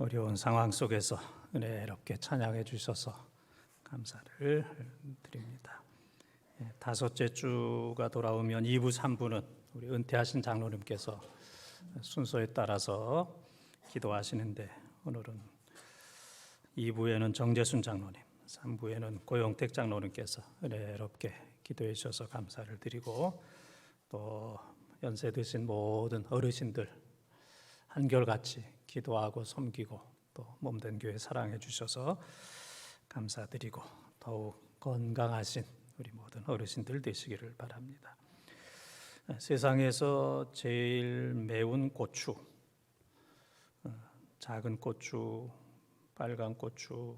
어려운 상황 속에서 은혜롭게 찬양해 주셔서 감사를 드립니다. 다섯째 주가 돌아오면 2부, 3부는 우리 은퇴하신 장로님께서 순서에 따라서 기도하시는데, 오늘은 2부에는 정재순 장로님, 3부에는 고용택 장로님께서 은혜롭게 기도해 주셔서 감사를 드리고, 또 연세 드신 모든 어르신들 한결같이 기도하고 섬기고 또 몸된 교회 사랑해 주셔서 감사드리고, 더욱 건강하신 우리 모든 어르신들 되시기를 바랍니다. 세상에서 제일 매운 고추, 작은 고추, 빨간 고추,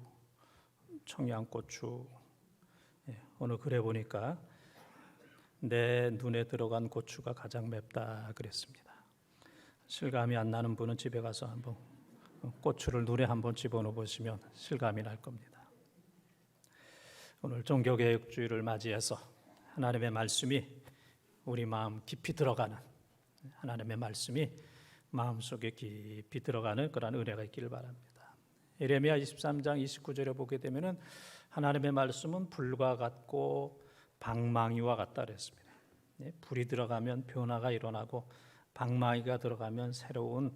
청양고추, 어느 글에 보니까 내 눈에 들어간 고추가 가장 맵다 그랬습니다. 실감이 안 나는 분은 집에 가서 한번 고추를 눈에 한번 집어넣어 보시면 실감이 날 겁니다. 오늘 종교개혁주의를 맞이해서 하나님의 말씀이 우리 마음 깊이 들어가는, 하나님의 말씀이 마음속에 깊이 들어가는 그런 은혜가 있기를 바랍니다. 예레미야 23장 29절에 보게 되면은 하나님의 말씀은 불과 같고 방망이와 같다 그랬습니다. 불이 들어가면 변화가 일어나고 방망이가 들어가면 새로운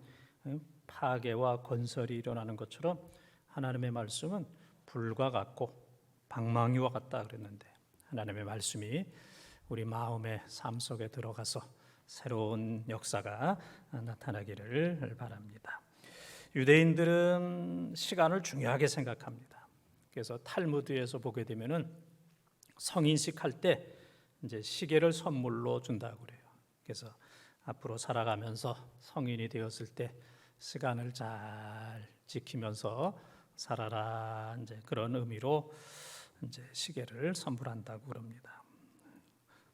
파괴와 건설이 일어나는 것처럼 하나님의 말씀은 불과 같고 방망이와 같다 그랬는데, 하나님의 말씀이 우리 마음의 삶 속에 들어가서 새로운 역사가 나타나기를 바랍니다. 유대인들은 시간을 중요하게 생각합니다. 그래서 탈무드에서 보게 되면은 성인식 할 때 이제 시계를 선물로 준다고 그래요. 그래서 앞으로 살아가면서 성인이 되었을 때 시간을 잘 지키면서 살아라, 이제 그런 의미로 이제 시계를 선물한다고 그럽니다.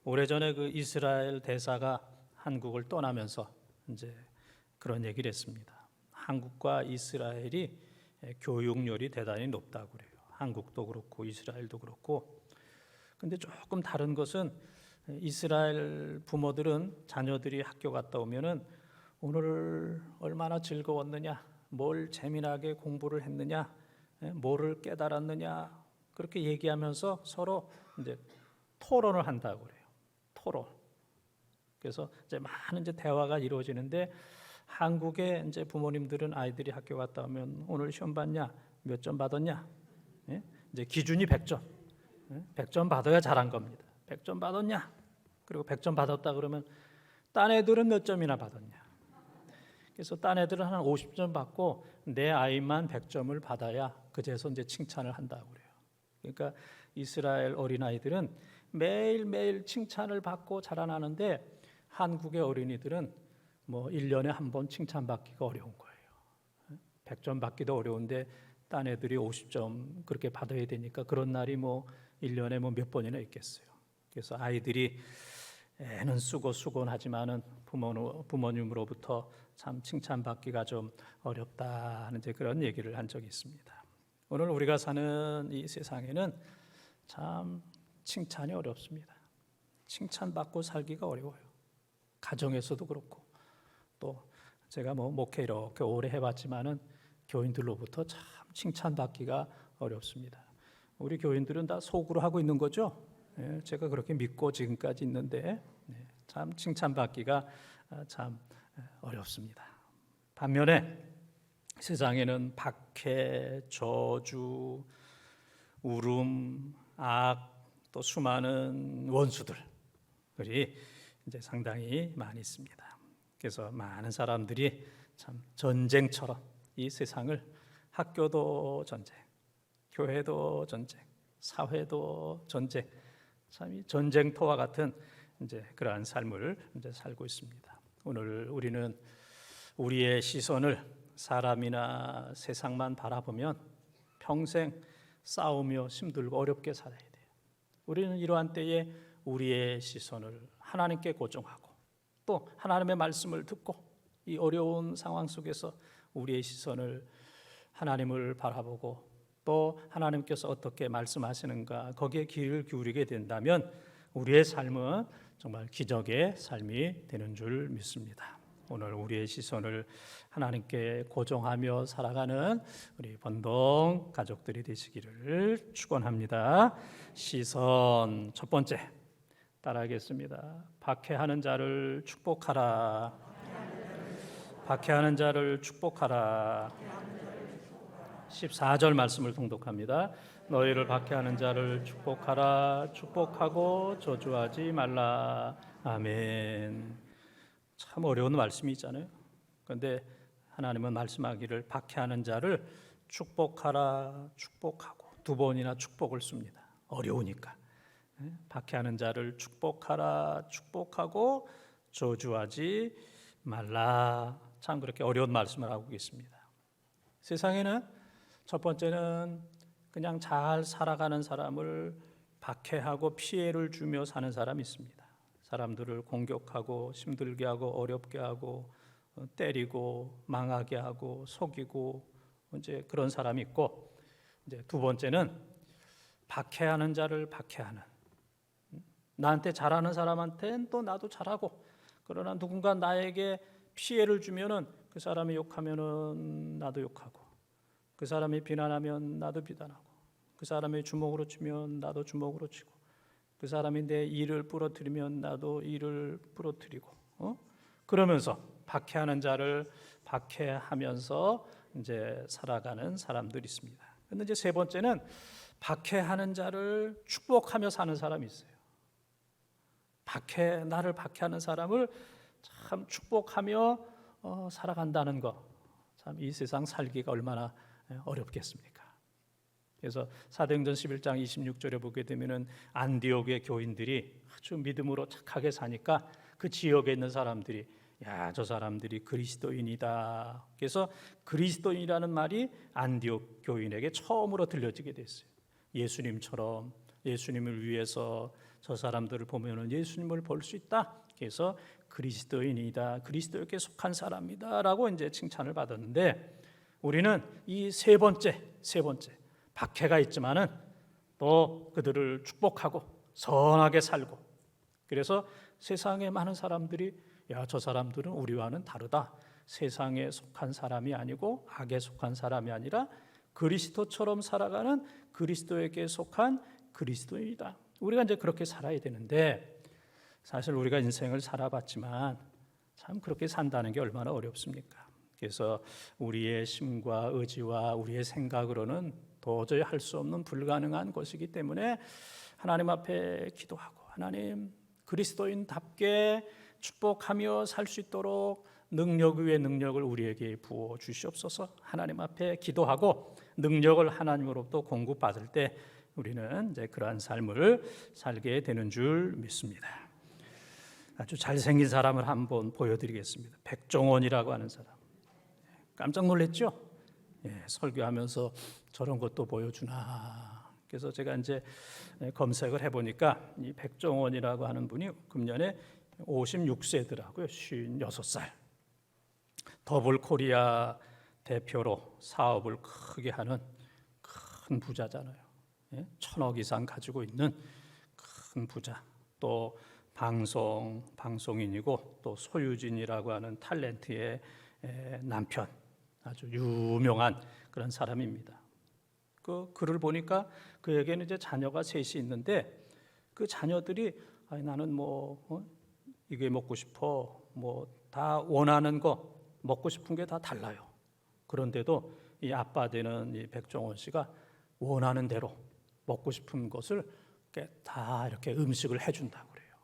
오래전에 그 이스라엘 대사가 한국을 떠나면서 이제 그런 얘기를 했습니다. 한국과 이스라엘이 교육열이 대단히 높다고 그래요. 한국도 그렇고 이스라엘도 그렇고. 근데 조금 다른 것은 이스라엘 부모들은 자녀들이 학교 갔다 오면은 오늘 얼마나 즐거웠느냐, 뭘 재미나게 공부를 했느냐, 뭐를 깨달았느냐, 그렇게 얘기하면서 서로 이제 토론을 한다고 그래요. 토론. 그래서 이제 많은 이제 대화가 이루어지는데, 한국의 이제 부모님들은 아이들이 학교 갔다 오면 오늘 시험 봤냐, 몇 점 받았냐, 이제 기준이 100점, 100점 받아야 잘한 겁니다. 100점 받았냐? 그리고 100점 받았다 그러면 딴 애들은 몇 점이나 받았냐? 그래서 딴 애들은 한 50점 받고 내 아이만 100점을 받아야 그제서 이제 칭찬을 한다고 그래요. 그러니까 이스라엘 어린아이들은 매일매일 칭찬을 받고 자라나는데, 한국의 어린이들은 뭐 1년에 한 번 칭찬받기가 어려운 거예요. 100점 받기도 어려운데 딴 애들이 50점 그렇게 받아야 되니까 그런 날이 뭐 1년에 뭐 몇 번이나 있겠어요. 그래서 아이들이 애는 쓰고 수고는 하지만은 부모님으로부터 참 칭찬받기가 좀 어렵다는 이제 그런 얘기를 한 적이 있습니다. 오늘 우리가 사는 이 세상에는 참 칭찬이 어렵습니다. 칭찬받고 살기가 어려워요. 가정에서도 그렇고, 또 제가 뭐 목회 이렇게 오래 해봤지만은 교인들로부터 참 칭찬받기가 어렵습니다. 우리 교인들은 다 속으로 하고 있는 거죠. 제가 그렇게 믿고 지금까지 있는데 참 칭찬받기가 참 어렵습니다. 반면에 세상에는 박해, 저주, 울음, 악, 또 수많은 원수들이 이제 상당히 많이 있습니다. 그래서 많은 사람들이 참 전쟁처럼 이 세상을, 학교도 전쟁, 교회도 전쟁, 사회도 전쟁, 참 이 전쟁터와 같은 이제 그러한 삶을 이제 살고 있습니다. 오늘 우리는 우리의 시선을 사람이나 세상만 바라보면 평생 싸우며 힘들고 어렵게 살아야 돼요. 우리는 이러한 때에 우리의 시선을 하나님께 고정하고, 또 하나님의 말씀을 듣고, 이 어려운 상황 속에서 우리의 시선을 하나님을 바라보고, 또 하나님께서 어떻게 말씀하시는가 거기에 귀를 기울이게 된다면 우리의 삶은 정말 기적의 삶이 되는 줄 믿습니다. 오늘 우리의 시선을 하나님께 고정하며 살아가는 우리 번동 가족들이 되시기를 축원합니다. 시선 첫 번째 따라하겠습니다. 박해하는 자를 축복하라. 박해하는 자를 축복하라. 14절 말씀을 통독합니다. 너희를 박해하는 자를 축복하라. 축복하고 저주하지 말라. 아멘. 참 어려운 말씀이 있잖아요. 그런데 하나님은 말씀하기를 박해하는 자를 축복하라. 축복하고 두 번이나 축복을 씁니다. 어려우니까. 박해하는 자를 축복하라. 축복하고 저주하지 말라. 참 그렇게 어려운 말씀을 하고 있습니다. 세상에는 첫 번째는 그냥 잘 살아가는 사람을 박해하고 피해를 주며 사는 사람이 있습니다. 사람들을 공격하고 힘들게 하고 어렵게 하고 때리고 망하게 하고 속이고 이제 그런 사람이 있고, 이제 두 번째는 박해하는 자를 박해하는, 나한테 잘하는 사람한테는 또 나도 잘하고, 그러나 누군가 나에게 피해를 주면은 그 사람이 욕하면은 나도 욕하고, 그 사람이 비난하면 나도 비난하고, 그 사람이 주먹으로 치면 나도 주먹으로 치고, 그 사람이 내 일을 부러뜨리면 나도 일을 부러뜨리고, 그러면서 박해하는 자를 박해하면서 이제 살아가는 사람들이 있습니다. 그런데 이제 세 번째는 박해하는 자를 축복하며 사는 사람이 있어요. 나를 박해하는 사람을 참 축복하며 살아간다는 것, 참 이 세상 살기가 얼마나 어렵겠습니까? 그래서 사도행전 11장 26절에 보게 되면은 안디옥의 교인들이 아주 믿음으로 착하게 사니까 그 지역에 있는 사람들이 야, 저 사람들이 그리스도인이다. 그래서 그리스도인이라는 말이 안디옥 교인에게 처음으로 들려지게 됐어요. 예수님처럼 예수님을 위해서 저 사람들을 보면은 예수님을 볼 수 있다. 그래서 그리스도인이다, 그리스도에게 속한 사람이다라고 이제 칭찬을 받았는데, 우리는 이 세 번째 박해가 있지만은 또 그들을 축복하고 선하게 살고, 그래서 세상에 많은 사람들이 야, 저 사람들은 우리와는 다르다. 세상에 속한 사람이 아니고 악에 속한 사람이 아니라 그리스도처럼 살아가는 그리스도에게 속한 그리스도인이다. 우리가 이제 그렇게 살아야 되는데, 사실 우리가 인생을 살아봤지만 참 그렇게 산다는 게 얼마나 어렵습니까? 그래서 우리의 심과 의지와 우리의 생각으로는 도저히 할 수 없는 불가능한 것이기 때문에 하나님 앞에 기도하고, 하나님 그리스도인답게 축복하며 살 수 있도록 능력 위에 능력을 우리에게 부어 주시옵소서. 하나님 앞에 기도하고 능력을 하나님으로부터 공급받을 때 우리는 이제 그러한 삶을 살게 되는 줄 믿습니다. 아주 잘생긴 사람을 한번 보여드리겠습니다. 백종원이라고 하는 사람. 깜짝 놀랐죠? 설교하면서 저런 것도 보여주나. 그래서 제가 이제 검색을 해보니까 이 백종원이라고 하는 분이 금년에 56세더라고요. 56살. 더블 코리아 대표로 사업을 크게 하는 큰 부자잖아요. 1,000억 이상 가지고 있는 큰 부자. 또 방송인이고 또 소유진이라고 하는 탤런트의 남편, 아주 유명한 그런 사람입니다. 그 글을 보니까 그에게는 이제 자녀가 셋이 있는데, 그 자녀들이 나는 이게 먹고 싶어, 다 원하는 거 먹고 싶은 게 다 달라요. 그런데도 이 아빠 되는 이 백종원 씨가 원하는 대로 먹고 싶은 것을 다 이렇게 음식을 해준다고 그래요.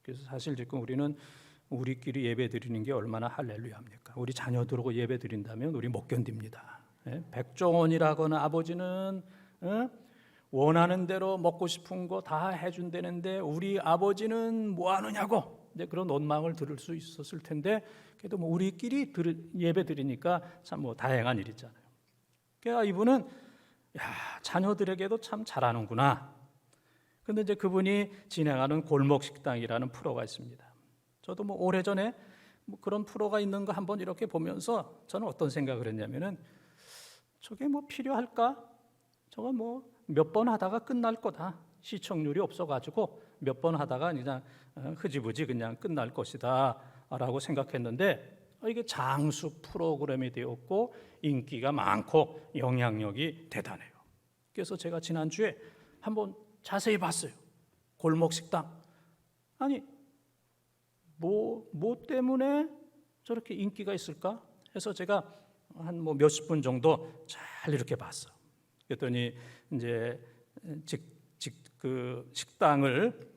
그래서 사실 지금 우리는 우리끼리 예배 드리는 게 얼마나 할렐루야입니까? 우리 자녀들하고 예배 드린다면 우리 못 견딥니다. 백종원이라고는 아버지는 원하는 대로 먹고 싶은 거 다 해준다는데 우리 아버지는 뭐 하느냐고 이제 그런 원망을 들을 수 있었을 텐데, 그래도 우리끼리 예배 드리니까 참 다행한 일이잖아요. 그러니까 이분은 자녀들에게도 참 잘하는구나. 근데 이제 그분이 진행하는 골목 식당이라는 프로가 있습니다. 저도 오래전에 그런 프로가 있는 거 한번 이렇게 보면서 저는 어떤 생각을 했냐면은, 저게 필요할까? 저거 몇 번 하다가 끝날 거다. 시청률이 없어가지고 몇 번 하다가 그냥 흐지부지 그냥 끝날 것이다 라고 생각했는데 이게 장수 프로그램이 되었고 인기가 많고 영향력이 대단해요. 그래서 제가 지난주에 한번 자세히 봤어요. 골목 식당. 아니 뭐 때문에 저렇게 인기가 있을까 해서 제가 한 몇십 분 정도 잘 이렇게 봤어. 그랬더니 이제 그 식당을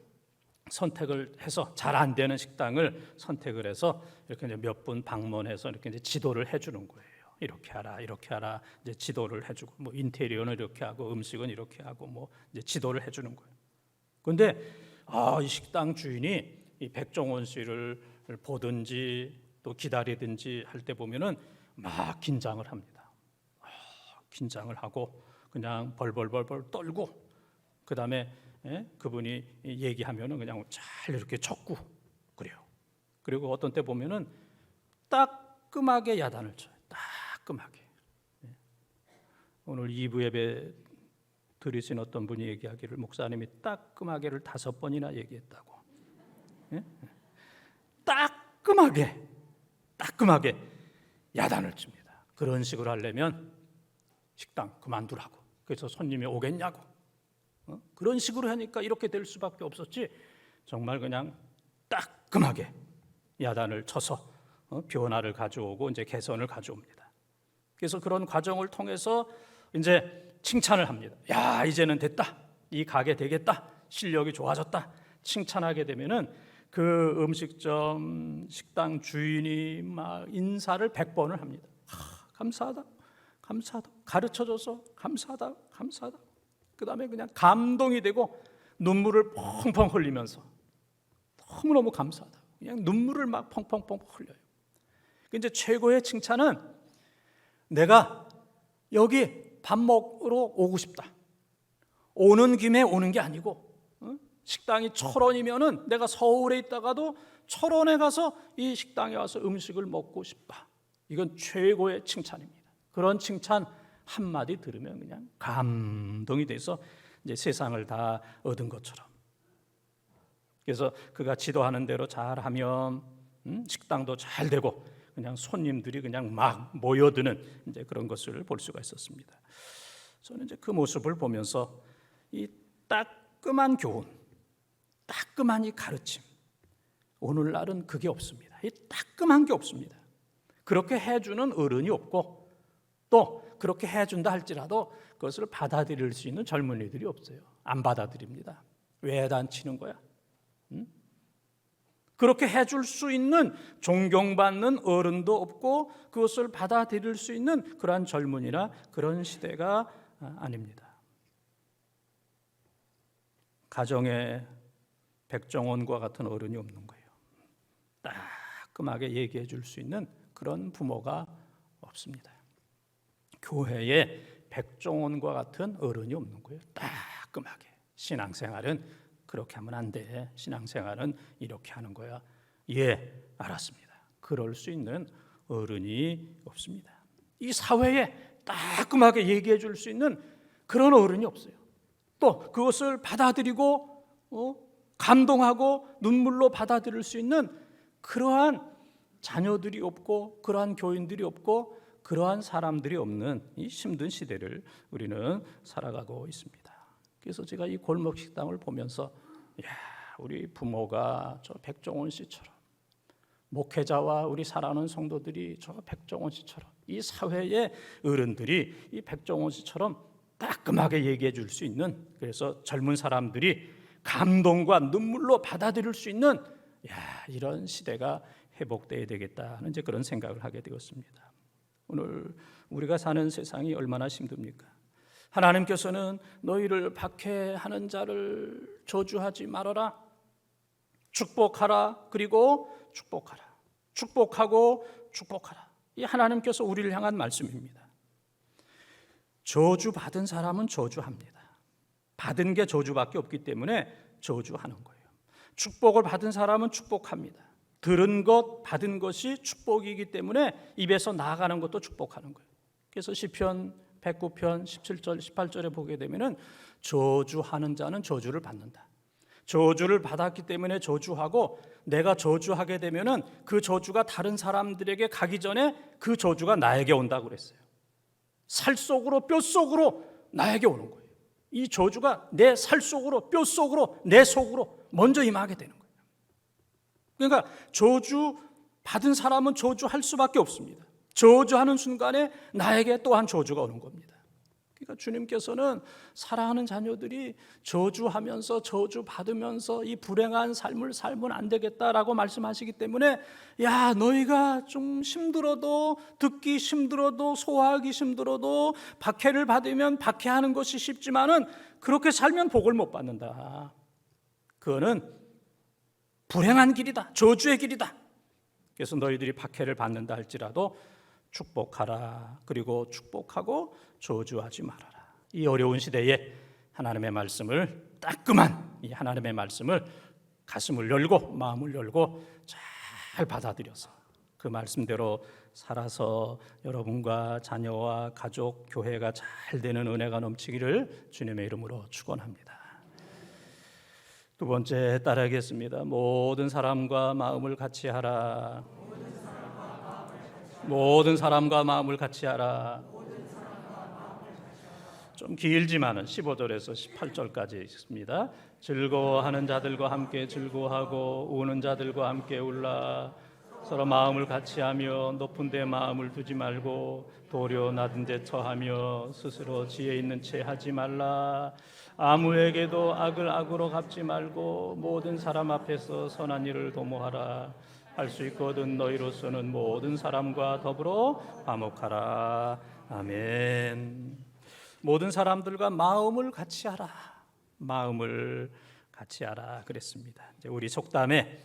선택을 해서 잘 안 되는 식당을 선택을 해서 이렇게 이제 몇 분 방문해서 이렇게 이제 지도를 해주는 거예요. 이렇게 하라, 이렇게 하라. 이제 지도를 해주고 뭐 인테리어는 이렇게 하고 음식은 이렇게 하고 뭐 이제 지도를 해주는 거예요. 그런데 이 식당 주인이 이 백종원 씨를 보든지 또 기다리든지 할 때 보면은 막 긴장을 합니다. 긴장을 하고 그냥 벌벌 떨고 그 다음에 그분이 얘기하면은 그냥 잘 이렇게 적고 그래요. 그리고 어떤 때 보면은 따끔하게 야단을 쳐요. 따끔하게. 오늘 2부 예배 들으신 어떤 분이 얘기하기를 목사님이 따끔하게를 5번이나 얘기했다고. 따끔하게 야단을 칩니다. 그런 식으로 하려면 식당 그만두라고. 그래서 손님이 오겠냐고. 그런 식으로 하니까 이렇게 될 수밖에 없었지. 정말 그냥 따끔하게 야단을 쳐서 변화를 가져오고 이제 개선을 가져옵니다. 그래서 그런 과정을 통해서 이제 칭찬을 합니다. 야, 이제는 됐다. 이 가게 되겠다. 실력이 좋아졌다. 칭찬하게 되면은 그 음식점 식당 주인이 막 인사를 100번을 합니다. 감사하다. 가르쳐줘서 감사하다. 그 다음에 그냥 감동이 되고 눈물을 펑펑 흘리면서 너무너무 감사하다. 그냥 눈물을 막 펑펑 흘려요. 이제 최고의 칭찬은 내가 여기 밥 먹으러 오고 싶다. 오는 김에 오는 게 아니고 식당이 철원이면은 내가 서울에 있다가도 철원에 가서 이 식당에 와서 음식을 먹고 싶다. 이건 최고의 칭찬입니다. 그런 칭찬 한마디 들으면 그냥 감동이 돼서 이제 세상을 다 얻은 것처럼. 그래서 그가 지도하는 대로 잘하면 식당도 잘 되고 그냥 손님들이 그냥 막 모여드는 이제 그런 것을 볼 수가 있었습니다. 저는 이제 그 모습을 보면서 이 따끔한 교훈, 따끔한 이 가르침, 오늘날은 그게 없습니다. 이 따끔한 게 없습니다. 그렇게 해주는 어른이 없고 또 그렇게 해준다 할지라도 그것을 받아들일 수 있는 젊은이들이 없어요. 안 받아들입니다. 왜 단치는 거야? 그렇게 해줄 수 있는 존경받는 어른도 없고 그것을 받아들일 수 있는 그러한 젊은이나 그런 시대가 아닙니다. 가정에 백종원과 같은 어른이 없는 거예요. 따끔하게 얘기해 줄 수 있는 그런 부모가 없습니다. 교회에 백종원과 같은 어른이 없는 거예요. 따끔하게. 신앙생활은 그렇게 하면 안 돼. 신앙생활은 이렇게 하는 거야. 예, 알았습니다. 그럴 수 있는 어른이 없습니다. 이 사회에 따끔하게 얘기해 줄 수 있는 그런 어른이 없어요. 또 그것을 받아들이고 감동하고 눈물로 받아들일 수 있는 그러한 자녀들이 없고 그러한 교인들이 없고 그러한 사람들이 없는 이 힘든 시대를 우리는 살아가고 있습니다. 그래서 제가 이 골목 식당을 보면서 우리 부모가 저 백종원 씨처럼 목회자와 우리 사랑하는 성도들이 저 백종원 씨처럼 이 사회의 어른들이 이 백종원 씨처럼 따끔하게 얘기해 줄 수 있는 그래서 젊은 사람들이 감동과 눈물로 받아들일 수 있는 이런 시대가 회복돼야 되겠다 하는 이제 그런 생각을 하게 되었습니다. 오늘 우리가 사는 세상이 얼마나 힘듭니까? 하나님께서는 너희를 박해하는 자를 저주하지 말아라. 축복하라. 그리고 축복하라. 축복하고 축복하라. 이 하나님께서 우리를 향한 말씀입니다. 저주받은 사람은 저주합니다. 받은 게 저주밖에 없기 때문에 저주하는 거예요. 축복을 받은 사람은 축복합니다. 들은 것, 받은 것이 축복이기 때문에 입에서 나아가는 것도 축복하는 거예요. 그래서 시편 109편 17절 18절에 보게 되면은 저주하는 자는 저주를 받는다. 저주를 받았기 때문에 저주하고 내가 저주하게 되면은 그 저주가 다른 사람들에게 가기 전에 그 저주가 나에게 온다고 그랬어요. 살 속으로 뼈 속으로 나에게 오는 거예요. 이 저주가 내 살 속으로 뼈 속으로 내 속으로 먼저 임하게 되는 거예요. 그러니까 저주 받은 사람은 저주할 수밖에 없습니다. 저주하는 순간에 나에게 또한 저주가 오는 겁니다. 그러니까 주님께서는 사랑하는 자녀들이 저주하면서 저주받으면서 이 불행한 삶을 살면 안 되겠다라고 말씀하시기 때문에 야, 너희가 좀 힘들어도, 듣기 힘들어도, 소화하기 힘들어도 박해를 받으면 박해하는 것이 쉽지만은 그렇게 살면 복을 못 받는다. 그거는 불행한 길이다. 저주의 길이다. 그래서 너희들이 박해를 받는다 할지라도 축복하라. 그리고 축복하고 저주하지 말아라. 이 어려운 시대에 하나님의 말씀을, 따끔한 이 하나님의 말씀을 가슴을 열고 마음을 열고 잘 받아들여서 그 말씀대로 살아서 여러분과 자녀와 가족, 교회가 잘 되는 은혜가 넘치기를 주님의 이름으로 축원합니다. 두 번째 따라하겠습니다. 모든 사람과 마음을 같이 하라. 모든 사람과 마음을 같이 하라. 좀 길지만은 15절에서 18절까지 있습니다. 즐거워하는 자들과 함께 즐거워하고 우는 자들과 함께 울라. 서로 마음을 같이 하며 높은 데 마음을 두지 말고 도려 낮은 데 처하며 스스로 지혜 있는 채 하지 말라. 아무에게도 악을 악으로 갚지 말고 모든 사람 앞에서 선한 일을 도모하라. 할 수 있거든 너희로서는 모든 사람과 더불어 화목하라. 아멘. 모든 사람들과 마음을 같이 하라. 마음을 같이 하라 그랬습니다. 이제 우리 속담에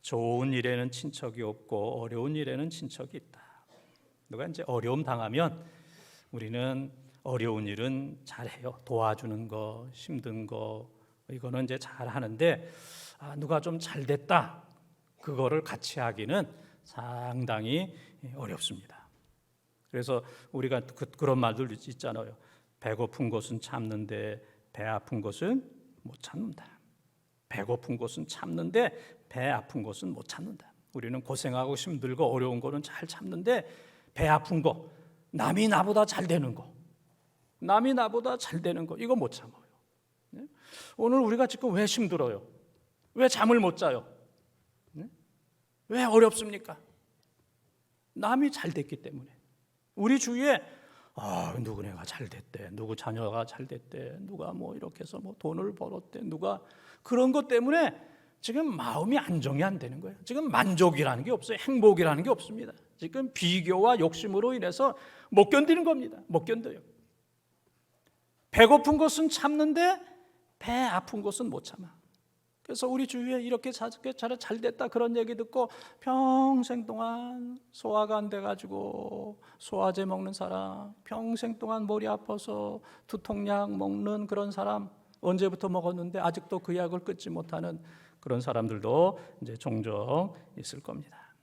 좋은 일에는 친척이 없고 어려운 일에는 친척이 있다. 누가 이제 어려움 당하면 우리는 어려운 일은 잘해요. 도와주는 거, 힘든 거 이거는 이제 잘하는데 누가 좀 잘됐다. 그거를 같이 하기는 상당히 어렵습니다. 그래서 우리가 그런 말들 있잖아요. 배고픈 것은 참는데 배 아픈 것은 못 참는다. 배고픈 것은 참는데 배 아픈 것은 못 참는다. 우리는 고생하고 힘들고 어려운 거는 잘 참는데 배 아픈 거, 남이 나보다 잘 되는 거, 남이 나보다 잘 되는 거 이거 못 참아요. 오늘 우리가 지금 왜 힘들어요? 왜 잠을 못 자요? 왜 어렵습니까? 남이 잘 됐기 때문에. 우리 주위에 누구네가 잘 됐대, 누구 자녀가 잘 됐대, 누가 뭐 이렇게 해서 뭐 돈을 벌었대, 누가 그런 것 때문에 지금 마음이 안정이 안 되는 거예요. 지금 만족이라는 게 없어요. 행복이라는 게 없습니다. 지금 비교와 욕심으로 인해서 못 견디는 겁니다. 못 견뎌요. 배고픈 것은 참는데 배 아픈 것은 못 참아. 그래서 우리 주위에 이렇게 잘 됐다 그런 얘기 듣고 평생 동안 소화가 안 돼가지고 소화제 먹는 사람, 평생 동안 머리 아파서 두통약 먹는 그런 사람, 언제부터 먹었는데 아직도 그 약을 끊지 못하는 그런 사람들도 이제 종종 있을 겁니다.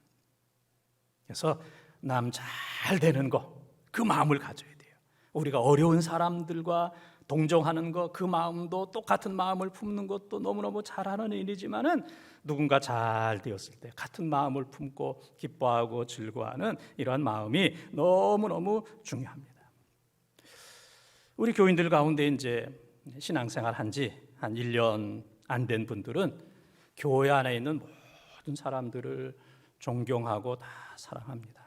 그래서 남 잘 되는 거, 그 마음을 가져야 돼요. 우리가 어려운 사람들과 동정하는 것, 그 마음도 똑같은 마음을 품는 것도 너무너무 잘하는 일이지만은 누군가 잘 되었을 때 같은 마음을 품고 기뻐하고 즐거워하는 이러한 마음이 너무너무 중요합니다. 우리 교인들 가운데 이제 신앙생활 한 지 한 1년 안 된 분들은 교회 안에 있는 모든 사람들을 존경하고 다 사랑합니다.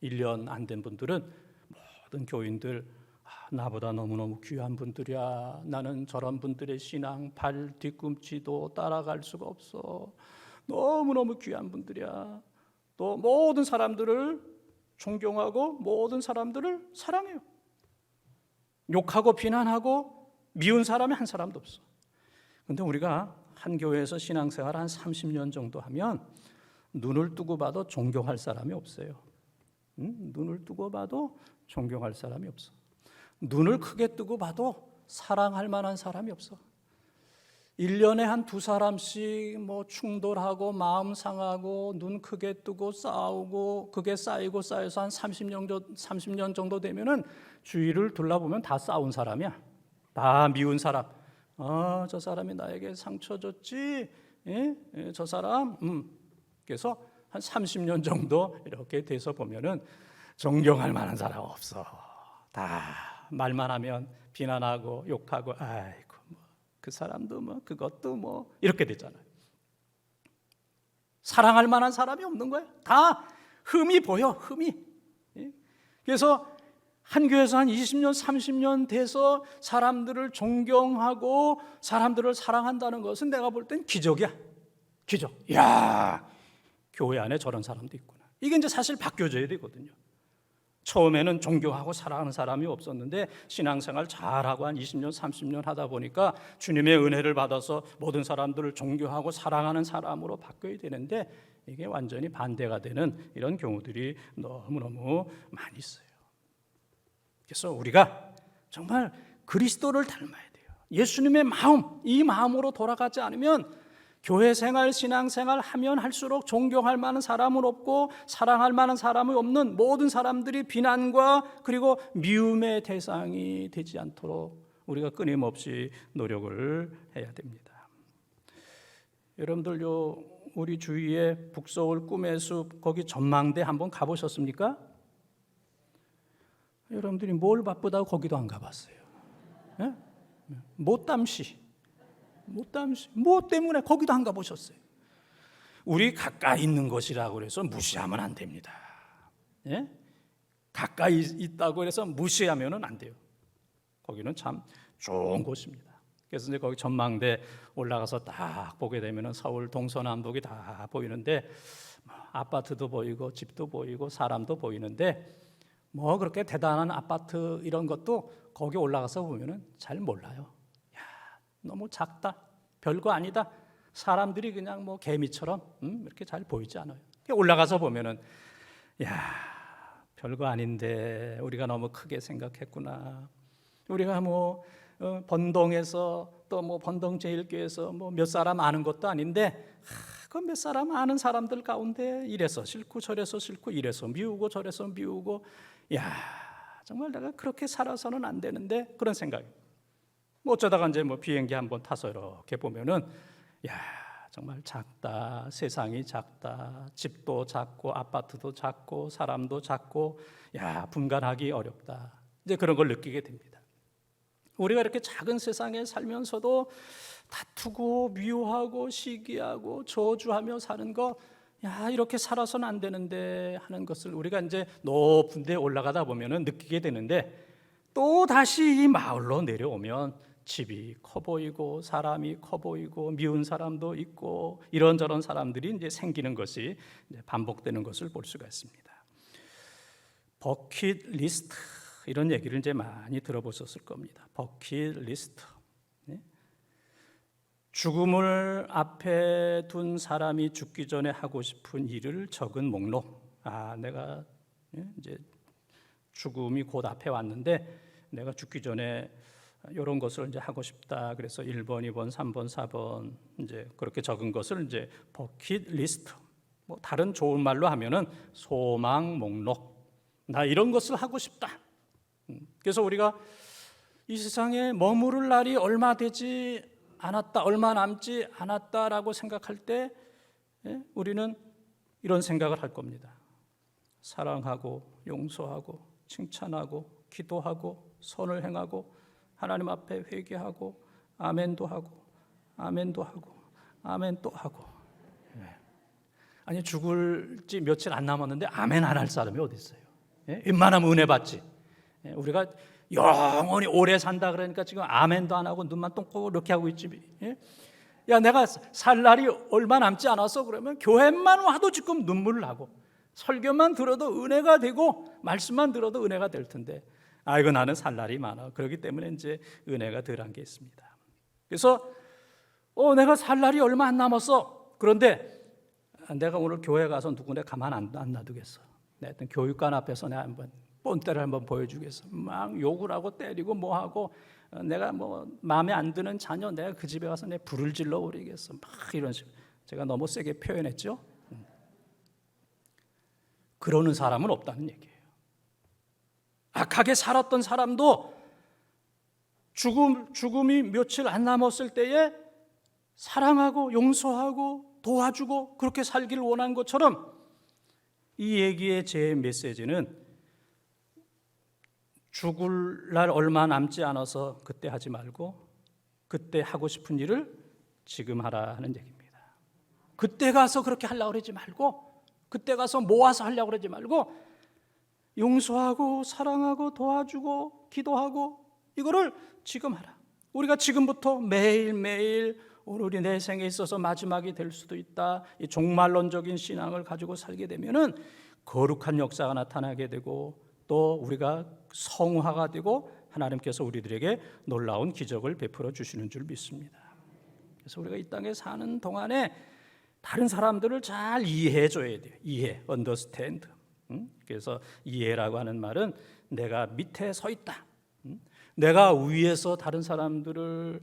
1년 안 된 분들은 모든 교인들 나보다 너무너무 귀한 분들이야. 나는 저런 분들의 신앙 발 뒤꿈치도 따라갈 수가 없어. 너무너무 귀한 분들이야. 또 모든 사람들을 존경하고 모든 사람들을 사랑해요. 욕하고 비난하고 미운 사람이 한 사람도 없어. 그런데 우리가 한 교회에서 신앙생활 한 30년 정도 하면 눈을 뜨고 봐도 존경할 사람이 없어요. 눈을 뜨고 봐도 존경할 사람이 없어. 눈을 크게 뜨고 봐도 사랑할 만한 사람이 없어. 1년에 한 2사람씩 뭐 충돌하고 마음 상하고 눈 크게 뜨고 싸우고 그게 쌓이고 쌓여서 한 30년 정도 되면은 주위를 둘러보면 다 싸운 사람이야. 다 미운 사람. 저 사람이 나에게 상처 줬지. 저 사람 그래서 한 30년 정도 이렇게 돼서 보면은 존경할 만한 사람 없어. 다 말만 하면 비난하고 욕하고 아이고 뭐 그 사람도 뭐 그것도 뭐 이렇게 되잖아요. 사랑할 만한 사람이 없는 거예요. 다 흠이 보여, 흠이. 그래서 한 교회에서 한 20년, 30년 돼서 사람들을 존경하고 사람들을 사랑한다는 것은 내가 볼 땐 기적이야. 기적. 야, 교회 안에 저런 사람도 있구나. 이게 이제 사실 바뀌어져야 되거든요. 처음에는 존경하고 사랑하는 사람이 없었는데 신앙생활 잘하고 한 20년, 30년 하다 보니까 주님의 은혜를 받아서 모든 사람들을 존경하고 사랑하는 사람으로 바뀌어야 되는데 이게 완전히 반대가 되는 이런 경우들이 너무너무 많이 있어요. 그래서 우리가 정말 그리스도를 닮아야 돼요. 예수님의 마음, 이 마음으로 돌아가지 않으면 교회 생활, 신앙생활 하면 할수록 존경할 만한 사람은 없고 사랑할 만한 사람이 없는 모든 사람들이 비난과 그리고 미움의 대상이 되지 않도록 우리가 끊임없이 노력을 해야 됩니다. 여러분들요, 우리 주위에 북서울 꿈의 숲 거기 전망대 한번 가보셨습니까? 여러분들이 뭘 바쁘다고 거기도 안 가봤어요. 예? 못담시 뭐 때문에 거기도 안 가보셨어요? 우리 가까이 있는 것이라고 해서 무시하면 안 됩니다. 예? 가까이 있다고 해서 무시하면 안 돼요. 거기는 참 좋은 곳입니다. 그래서 이제 거기 전망대 올라가서 딱 보게 되면 서울 동서남북이 다 보이는데 아파트도 보이고 집도 보이고 사람도 보이는데 뭐 그렇게 대단한 아파트 이런 것도 거기 올라가서 보면은 잘 몰라요. 야, 너무 작다. 별거 아니다. 사람들이 그냥 뭐 개미처럼 이렇게 잘 보이지 않아요. 올라가서 보면은 야, 별거 아닌데 우리가 너무 크게 생각했구나. 우리가 뭐 번동에서 또 뭐 번동제일교회에서 뭐 몇 사람 아는 것도 아닌데 그 몇 사람 아는 사람들 가운데 이래서 싫고 저래서 싫고 이래서 미우고 저래서 미우고 야, 정말 내가 그렇게 살아서는 안 되는데 그런 생각이. 뭐 어쩌다가 이제 뭐 비행기 한번 타서 이렇게 보면은 야, 정말 작다. 세상이 작다. 집도 작고 아파트도 작고 사람도 작고 야, 분간하기 어렵다. 이제 그런 걸 느끼게 됩니다. 우리가 이렇게 작은 세상에 살면서도 다투고 미워하고 시기하고 저주하며 사는 거 야, 이렇게 살아서는 안 되는데 하는 것을 우리가 이제 높은 데 올라가다 보면은 느끼게 되는데 또 다시 이 마을로 내려오면 집이 커 보이고 사람이 커 보이고 미운 사람도 있고 이런저런 사람들이 이제 생기는 것이 이제 반복되는 것을 볼 수가 있습니다. 버킷 리스트 이런 얘기를 이제 많이 들어보셨을 겁니다. 버킷 리스트. 죽음을 앞에 둔 사람이 죽기 전에 하고 싶은 일을 적은 목록. 내가 이제 죽음이 곧 앞에 왔는데 내가 죽기 전에 이런 것을 이제 하고 싶다. 그래서 1번, 2번, 3번, 4번 이제 그렇게 적은 것을 이제 버킷 리스트. 뭐 다른 좋은 말로 하면은 소망 목록. 나 이런 것을 하고 싶다. 그래서 우리가 이 세상에 머무를 날이 얼마 되지 않았다, 얼마 남지 않았다라고 생각할 때 우리는 이런 생각을 할 겁니다. 사랑하고 용서하고 칭찬하고 기도하고 선을 행하고 하나님 앞에 회개하고 아멘도 하고 아멘도 하고 아멘 또 하고. 아니 죽을지 며칠 안 남았는데 아멘 안 할 사람이 어디 있어요? 웬만하면 은혜 받지. 우리가 영원히 오래 산다 그러니까 지금 아멘도 안 하고 눈만 똥꼬 이렇게 하고 있지. 야, 내가 살 날이 얼마 남지 않았어 그러면 교회만 와도 지금 눈물 나고 설교만 들어도 은혜가 되고 말씀만 들어도 은혜가 될 텐데 이거 나는 살 날이 많아. 그렇기 때문에 이제 은혜가 덜한 게 있습니다. 그래서 내가 살 날이 얼마 안 남았어. 그런데 내가 오늘 교회 가서 누구네 가만 안 놔두겠어. 내가 교육관 앞에서 내가 한번 본때를 한번 보여주겠어. 막 욕을 하고 때리고 뭐 하고 내가 뭐 마음에 안 드는 자녀 내가 그 집에 가서 내 불을 질러 버리겠어. 막 이런 식으로 제가 너무 세게 표현했죠. 그러는 사람은 없다는 얘기예요. 악하게 살았던 사람도 죽음이 며칠 안 남았을 때에 사랑하고 용서하고 도와주고 그렇게 살기를 원하는 것처럼 이 얘기의 제 메시지는 죽을 날 얼마 남지 않아서 그때 하지 말고 그때 하고 싶은 일을 지금 하라 하는 얘기입니다. 그때 가서 그렇게 하려고 그러지 말고, 그때 가서 모아서 하려고 그러지 말고, 용서하고 사랑하고 도와주고 기도하고 이거를 지금 하라. 우리가 지금부터 매일매일 오늘 우리 내 생에 있어서 마지막이 될 수도 있다, 이 종말론적인 신앙을 가지고 살게 되면은 거룩한 역사가 나타나게 되고 또 우리가 성화가 되고 하나님께서 우리들에게 놀라운 기적을 베풀어 주시는 줄 믿습니다. 그래서 우리가 이 땅에 사는 동안에 다른 사람들을 잘 이해해 줘야 돼요. 이해, understand. 그래서 이해라고 하는 말은 내가 밑에 서 있다, 내가 위에서 다른 사람들을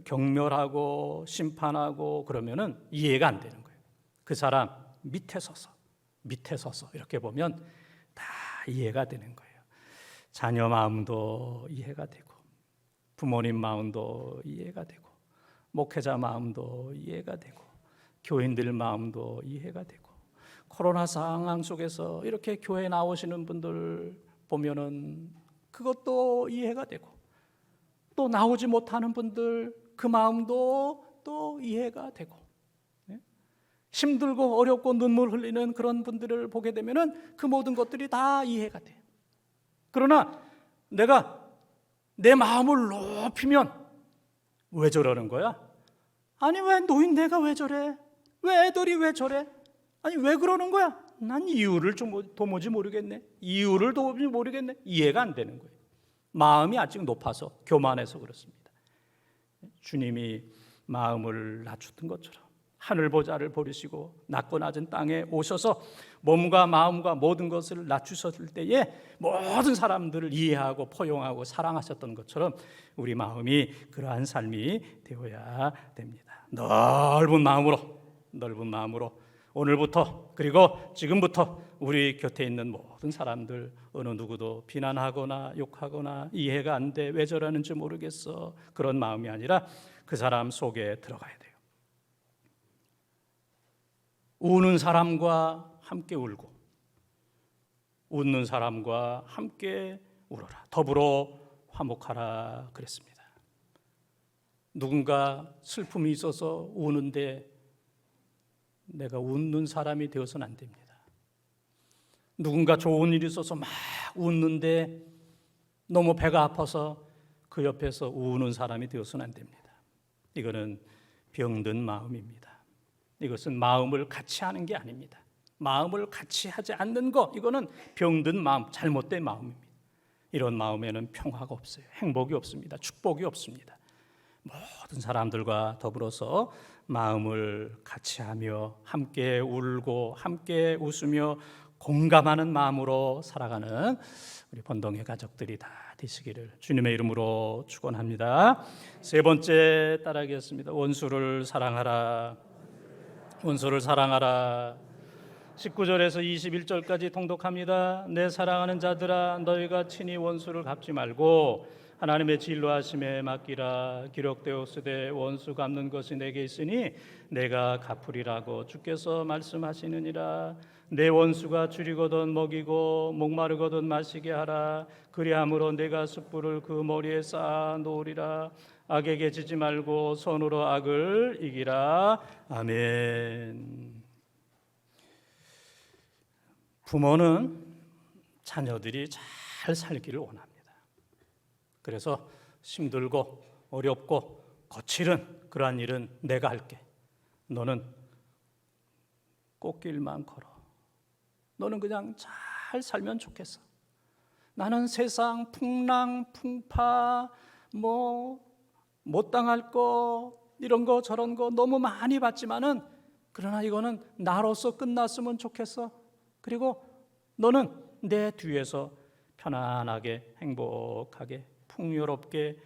경멸하고 심판하고 그러면은 이해가 안 되는 거예요. 그 사람 밑에 서서 이렇게 보면 다 이해가 되는 거예요. 자녀 마음도 이해가 되고 부모님 마음도 이해가 되고 목회자 마음도 이해가 되고 교인들 마음도 이해가 되고 코로나 상황 속에서 이렇게 교회 나오시는 분들 보면은 그것도 이해가 되고 또 나오지 못하는 분들 그 마음도 또 이해가 되고 힘들고 어렵고 눈물 흘리는 그런 분들을 보게 되면은 그 모든 것들이 다 이해가 돼요. 그러나 내가 내 마음을 높이면 왜 저러는 거야? 아니 왜 노인네가 왜 저래? 왜 애들이 왜 저래? 아니 왜 그러는 거야? 난 이유를 도무지 모르겠네. 이유를 도무지 모르겠네. 이해가 안 되는 거예요. 마음이 아직 높아서 교만해서 그렇습니다. 주님이 마음을 낮추던 것처럼 하늘 보좌를 버리시고 낮고 낮은 땅에 오셔서 몸과 마음과 모든 것을 낮추셨을 때에 모든 사람들을 이해하고 포용하고 사랑하셨던 것처럼 우리 마음이 그러한 삶이 되어야 됩니다. 넓은 마음으로 오늘부터 그리고 지금부터 우리 곁에 있는 모든 사람들 어느 누구도 비난하거나 욕하거나 이해가 안 돼, 왜 저러는지 모르겠어, 그런 마음이 아니라 그 사람 속에 들어가야 돼요. 우는 사람과 함께 울고 웃는 사람과 함께 울어라, 더불어 화목하라 그랬습니다. 누군가 슬픔이 있어서 우는데 내가 웃는 사람이 되어서는 안 됩니다. 누군가 좋은 일이 있어서 막 웃는데 너무 배가 아파서 그 옆에서 우는 사람이 되어서는 안 됩니다. 이거는 병든 마음입니다. 이것은 마음을 같이 하는 게 아닙니다. 마음을 같이 하지 않는 거, 이거는 병든 마음, 잘못된 마음입니다. 이런 마음에는 평화가 없어요. 행복이 없습니다. 축복이 없습니다. 모든 사람들과 더불어서 마음을 같이 하며 함께 울고 함께 웃으며 공감하는 마음으로 살아가는 우리 본동의 가족들이 다 되시기를 주님의 이름으로 축원합니다. 세 번째 따라하겠습니다. 원수를 사랑하라. 원수를 사랑하라. 19절에서 21절까지 통독합니다. 내 사랑하는 자들아, 너희가 친히 원수를 갚지 말고 하나님의 진노하심에 맡기라. 기록되었으되 원수 갚는 것이 내게 있으니 내가 갚으리라고 주께서 말씀하시느니라. 내 원수가 줄이거든 먹이고 목마르거든 마시게 하라. 그리함으로 내가 숯불을 그 머리에 쌓아 놓으리라. 악에게 지지 말고 손으로 악을 이기라. 아멘. 부모는 자녀들이 잘 살기를 원합니다. 그래서 힘들고 어렵고 거칠은 그러한 일은 내가 할게. 너는 꽃길만 걸어. 너는 그냥 잘 살면 좋겠어. 나는 세상 풍랑 풍파 못 당할 거 이런 거 저런 거 너무 많이 봤지만은 그러나 이거는 나로서 끝났으면 좋겠어. 그리고 너는 내 뒤에서 편안하게 행복하게 풍요롭게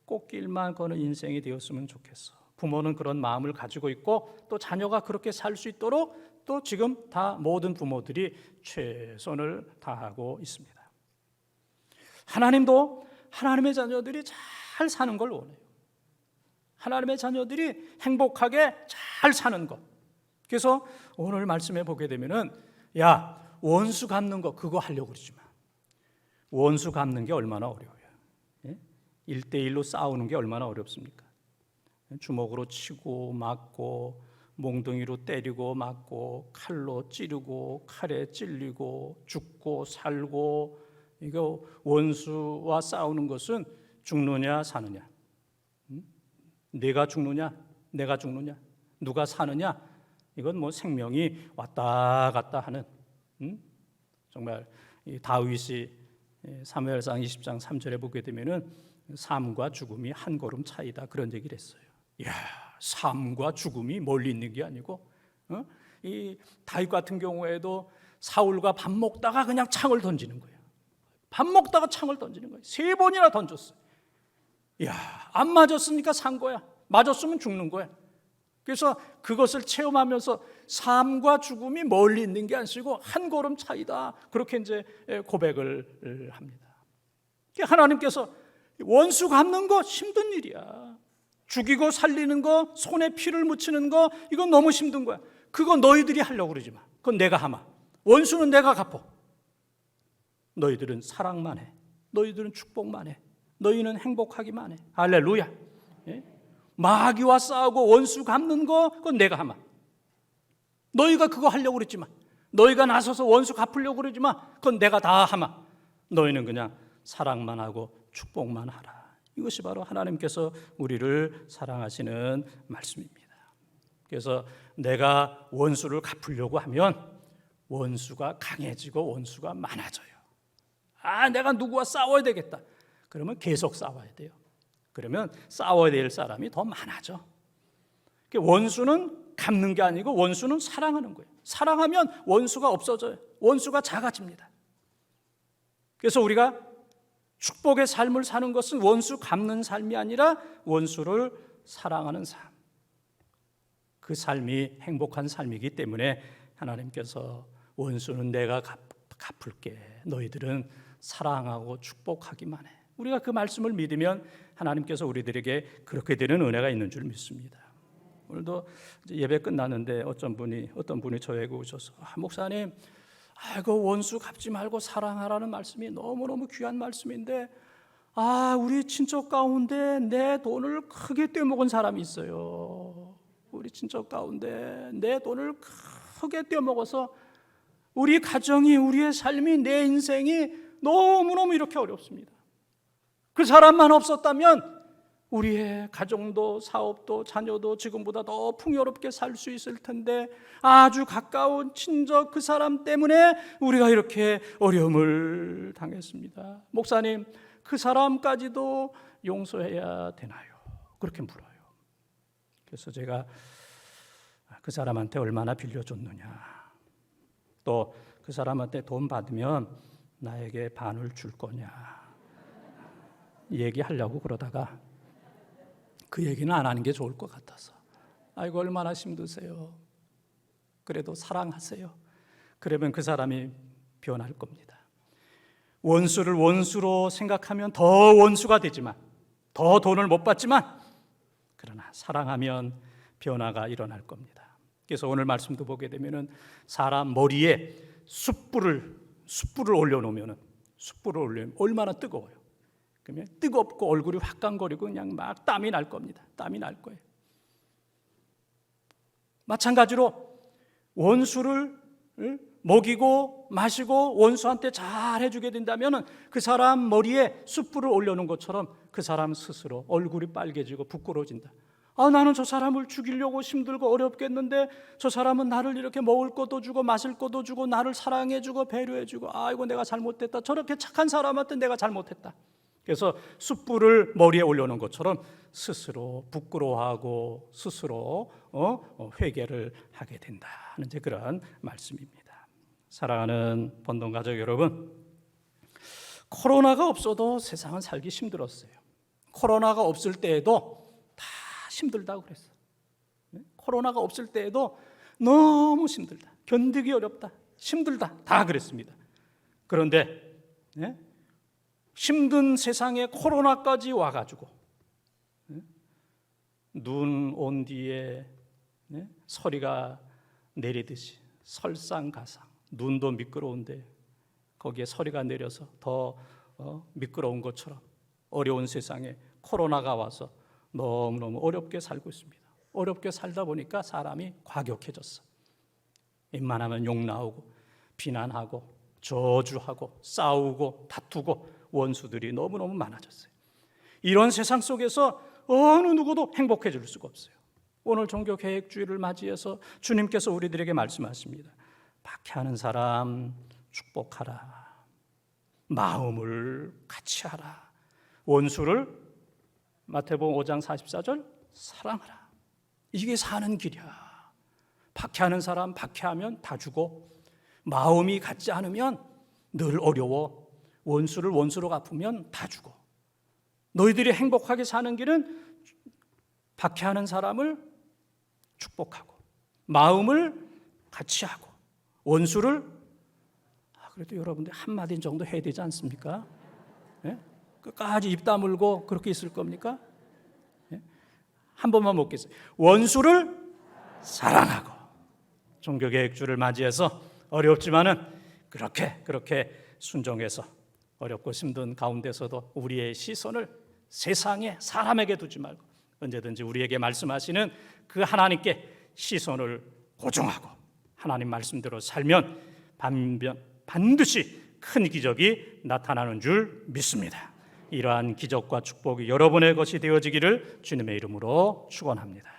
꽃길만 거는 인생이 되었으면 좋겠어. 부모는 그런 마음을 가지고 있고 또 자녀가 그렇게 살 수 있도록 또 지금 다 모든 부모들이 최선을 다하고 있습니다. 하나님도 하나님의 자녀들이 잘 사는 걸 원해요. 하나님의 자녀들이 행복하게 잘 사는 것. 그래서 오늘 말씀에 보게 되면은 야, 원수 갚는 거 그거 하려고 그러지 마. 원수 갚는 게 얼마나 어려워요. 1대1로 싸우는 게 얼마나 어렵습니까? 주먹으로 치고 맞고 몽둥이로 때리고 맞고 칼로 찌르고 칼에 찔리고 죽고 살고, 이거 원수와 싸우는 것은 죽느냐 사느냐, 내가 죽느냐 내가 죽느냐, 누가 사느냐, 이건 뭐 생명이 왔다 갔다 하는, 정말 이 다윗이 사무엘상 20장 3절에 보게 되면은 삶과 죽음이 한 걸음 차이다, 그런 얘기를 했어요. 야, 삶과 죽음이 멀리 있는 게 아니고, 이 다윗 같은 경우에도 사울과 밥 먹다가 그냥 창을 던지는 거예요. 밥 먹다가 창을 던지는 거예요. 3번이나 던졌어요. 야, 안 맞았으니까 산 거야. 맞았으면 죽는 거야. 그래서 그것을 체험하면서 삶과 죽음이 멀리 있는 게 아니고 한 걸음 차이다, 그렇게 이제 고백을 합니다. 하나님께서 원수 갚는 거 힘든 일이야. 죽이고 살리는 거, 손에 피를 묻히는 거, 이건 너무 힘든 거야. 그거 너희들이 하려고 그러지 마. 그건 내가 하마. 원수는 내가 갚어. 너희들은 사랑만 해. 너희들은 축복만 해. 너희는 행복하기만 해. 할렐루야. 예? 마귀와 싸우고 원수 갚는 거, 그건 내가 하마. 너희가 그거 하려고 그랬지 마. 너희가 나서서 원수 갚으려고 그러지 마. 그건 내가 다 하마. 너희는 그냥 사랑만 하고 축복만 하라. 이것이 바로 하나님께서 우리를 사랑하시는 말씀입니다. 그래서 내가 원수를 갚으려고 하면 원수가 강해지고 원수가 많아져요. 아, 내가 누구와 싸워야 되겠다. 그러면 계속 싸워야 돼요. 그러면 싸워야 될 사람이 더 많아져. 원수는 갚는 게 아니고 원수는 사랑하는 거예요. 사랑하면 원수가 없어져요. 원수가 작아집니다. 그래서 우리가 축복의 삶을 사는 것은 원수 갚는 삶이 아니라 원수를 사랑하는 삶. 그 삶이 행복한 삶이기 때문에 하나님께서 원수는 내가 갚을게. 너희들은 사랑하고 축복하기만 해. 우리가 그 말씀을 믿으면 하나님께서 우리들에게 그렇게 되는 은혜가 있는 줄 믿습니다. 오늘도 예배 끝났는데 어떤 분이 저에게 오셔서 목사님, 그 원수 갚지 말고 사랑하라는 말씀이 너무너무 귀한 말씀인데, 우리 친척 가운데 내 돈을 크게 떼먹은 사람이 있어요. 우리 친척 가운데 내 돈을 크게 떼먹어서 우리 가정이, 우리의 삶이, 내 인생이 너무너무 이렇게 어렵습니다. 그 사람만 없었다면 우리의 가정도 사업도 자녀도 지금보다 더 풍요롭게 살 수 있을 텐데, 아주 가까운 친척 그 사람 때문에 우리가 이렇게 어려움을 당했습니다. 목사님, 그 사람까지도 용서해야 되나요? 그렇게 물어요. 그래서 제가 그 사람한테 얼마나 빌려줬느냐, 또 그 사람한테 돈 받으면 나에게 반을 줄 거냐 얘기하려고 그러다가 그 얘기는 안 하는 게 좋을 것 같아서, 아이고 얼마나 힘드세요. 그래도 사랑하세요. 그러면 그 사람이 변할 겁니다. 원수를 원수로 생각하면 더 원수가 되지만, 더 돈을 못 받지만, 그러나 사랑하면 변화가 일어날 겁니다. 그래서 오늘 말씀도 보게 되면은 사람 머리에 숯불을 올려놓으면 얼마나 뜨거워요. 그러면 뜨겁고 얼굴이 화끈거리고 그냥 막 땀이 날 겁니다. 땀이 날 거예요. 마찬가지로 원수를 먹이고 마시고 원수한테 잘 해주게 된다면 그 사람 머리에 숯불을 올려놓은 것처럼 그 사람 스스로 얼굴이 빨개지고 부끄러워진다. 나는 저 사람을 죽이려고 힘들고 어렵겠는데 저 사람은 나를 이렇게 먹을 것도 주고 마실 것도 주고 나를 사랑해주고 배려해주고, 아이고 내가 잘못했다. 저렇게 착한 사람한테 내가 잘못했다. 그래서 숯불을 머리에 올려놓은 것처럼 스스로 부끄러워하고 스스로 회개를 하게 된다는 이제 그런 말씀입니다. 사랑하는 본동 가족 여러분, 코로나가 없어도 세상은 살기 힘들었어요. 코로나가 없을 때에도 다 힘들다고 그랬어요. 코로나가 없을 때에도 너무 힘들다, 견디기 어렵다, 힘들다, 다 그랬습니다. 그런데 힘든 세상에 코로나까지 와가지고 눈 온 뒤에 서리가 내리듯이 설상가상, 눈도 미끄러운데 거기에 서리가 내려서 더 미끄러운 것처럼 어려운 세상에 코로나가 와서 너무너무 어렵게 살고 있습니다. 어렵게 살다 보니까 사람이 과격해졌어. 웬만하면 욕 나오고 비난하고 저주하고 싸우고 다투고 원수들이 너무너무 많아졌어요. 이런 세상 속에서 어느 누구도 행복해질 수가 없어요. 오늘 종교개혁주의를 맞이해서 주님께서 우리들에게 말씀하십니다. 박해하는 사람 축복하라. 마음을 같이 하라. 원수를 마태복음 5장 44절 사랑하라. 이게 사는 길이야. 박해하는 사람 박해하면 다 주고, 마음이 같지 않으면 늘 어려워. 원수를 원수로 갚으면 다 주고. 너희들이 행복하게 사는 길은 박해하는 사람을 축복하고 마음을 같이 하고 원수를 그래도 여러분들 한마디 정도 해야 되지 않습니까? 예? 끝까지 입 다물고 그렇게 있을 겁니까? 예? 한 번만 묻겠어요. 원수를 사랑하고. 종교개혁주를 맞이해서 어렵지만은 그렇게 순종해서 어렵고 힘든 가운데서도 우리의 시선을 세상에 사람에게 두지 말고 언제든지 우리에게 말씀하시는 그 하나님께 시선을 고정하고 하나님 말씀대로 살면 반드시 큰 기적이 나타나는 줄 믿습니다. 이러한 기적과 축복이 여러분의 것이 되어지기를 주님의 이름으로 축원합니다.